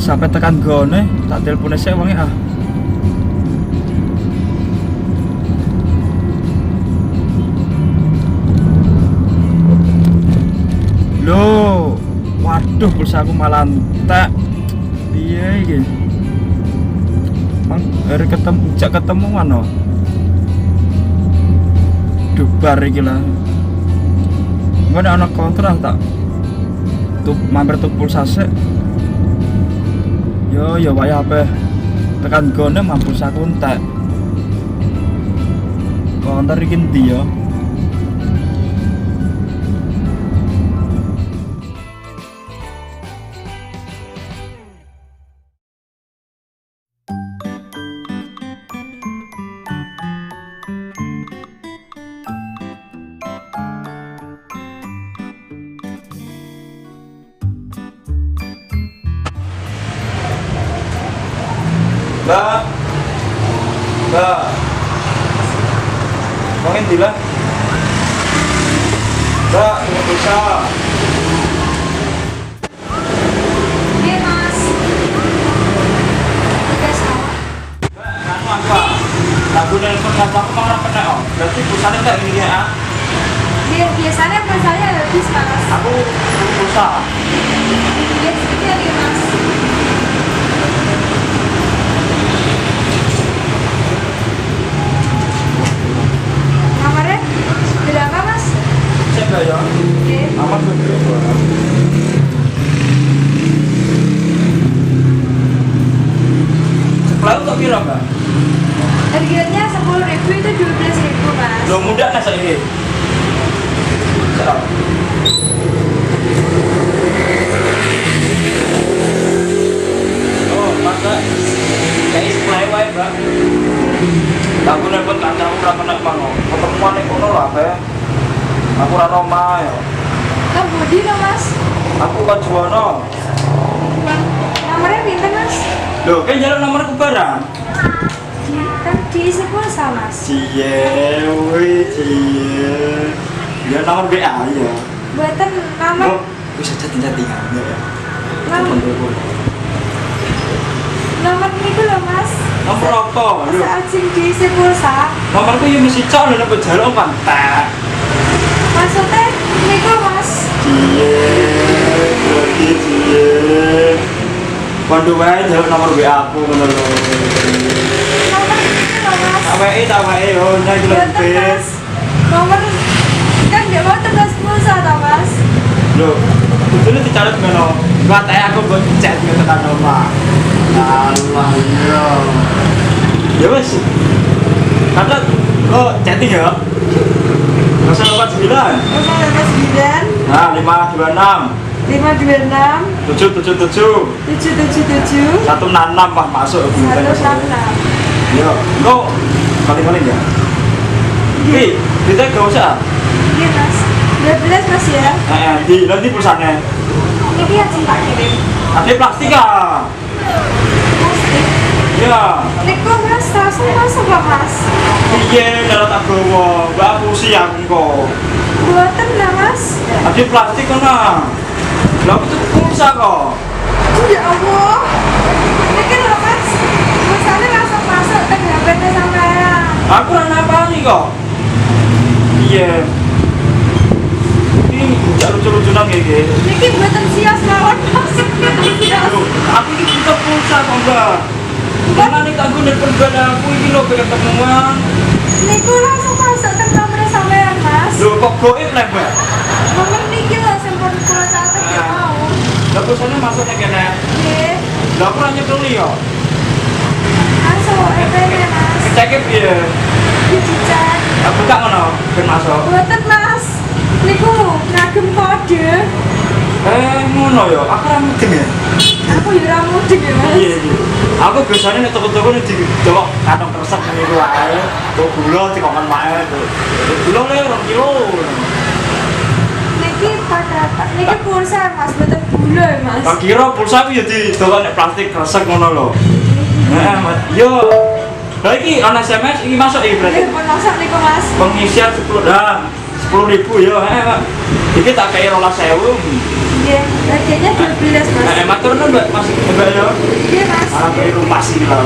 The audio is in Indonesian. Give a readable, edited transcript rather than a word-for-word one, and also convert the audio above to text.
sampai tekan gone tak telepon saya wonge ah. Loh, waduh pulsa aku malah entek. Piye iki? Mang arek ketemuan no. Dubar iki lah. Mana anak kontrak tak? Tuh mampir tuh pulsa sik. Yo wae apa? Tekan gone mampus aku entek. Konter iki ndi yo? Mbak, mau ngendi lah? Mbak, tunggu pulsa. Iya mas. Udah sama. Mbak, anu apa? Lagu nelpon kamu aku mau kena oh. Berarti pulsanya enggak ini ya? Biasanya pulsanya habis mas. Aku tunggu pulsa. Iya seperti ini mas. Nomornya berapa mas? Cek enggak ya? Oke. Aman tuh. Sebelah untuk kira Mbak? Harganya 10.000 itu 12.000 mas. Lo muda nggak saya ini? Oh, masa kayak sebelah wae Mbak. Aku nelpon kancamu ora kena mango. Ketemuan ning kono lho apa? Aku ora omah ya. Kan budi loh mas. Aku kan Juwono. Nomornya pinter mas. Loh, kan jalan nomorku barang. Kan diisi pulsa mas. Cie, cie. Ya nomor BA ya. Buatan nomor. Oh, bisa chatting-chattingan ya. Nomor itu loh mas. Nomor apa? Lho, Saat sing diisi pulsa. nomorku ya mesti cok lho nek jaluk kan tak. Maksudnya niku mas. Cie. Waduh wae jaluk nomor WA aku ngono lho. Nomor itu loh mas. Awake tak wae yo nyai Buatan lebih. mas. Nomor kan dia mau tegas pulsa tau mas. Lho, itu dicatat ngono. Buat aku buat chat ke tekan nomor. Allah ya. Ya wes. Kata oh chatting ya. 089. 089 Nah, 526 526 777 777 166 Pak masuk. 166. Yo, kok kali-kali ya? Kita gak usah. Iya mas. 12 mas ya. Nanti pulsanya. Ini yang tak kirim. Ada plastik ah. Plastik. Ya. Niku mas langsung masuk kok mas. Iya, kalau tak bawa, mbak aku siang kok. Buatan lah mas. Ada plastik kan ah. Lah itu pulsa kok. Ya Allah. Ini loh mas. Pulsanya langsung masuk ke HP sampean. Aku ora apa nih kok. Iya. Ini lucu-lucunan kayak gitu. Niki buatan sias mawon mas. Sias. Aku ini kita pulsa kok mbak. Karena nih aku nelfon aku ini lo pengen ketemuan. Niku langsung masuk ke nomor sampean mas. Loh kok goib lah mbak? Nomor niki loh sempurna pulau catat ya mau. Lah pulsanya masuknya kena. Oke. Lah aku nanya dulu ya. Masuk HP-nya mas. Ceknya piye? Dicicak. Aku tak ngono, ben masuk. Buatan mas. Niku ngagem kode. Ngono ya, aku ora mudeng ya. Aku ya ora mudeng ya mas. Iya. Aku biasanya nek toko-toko nek didelok kantong kresek ngene iku wae. Kok gula dikokon wae. Gula le 2 kilo. Niki pada niki pulsa mas, buatan gula ya mas. Tak kira pulsa ku ya didelok nek plastik kresek ngono lho. Heeh, yo. Lah iki ana SMS iki masuk iki berarti. Ini pun masuk niku mas. Pengisian 10.000 ya, Pak. Iki tak kaya 12.000. Iya, harganya 12 mas. Matur nuwun Mbak Mas. Mbak ya. Iya mas. Arep rumah sih lah.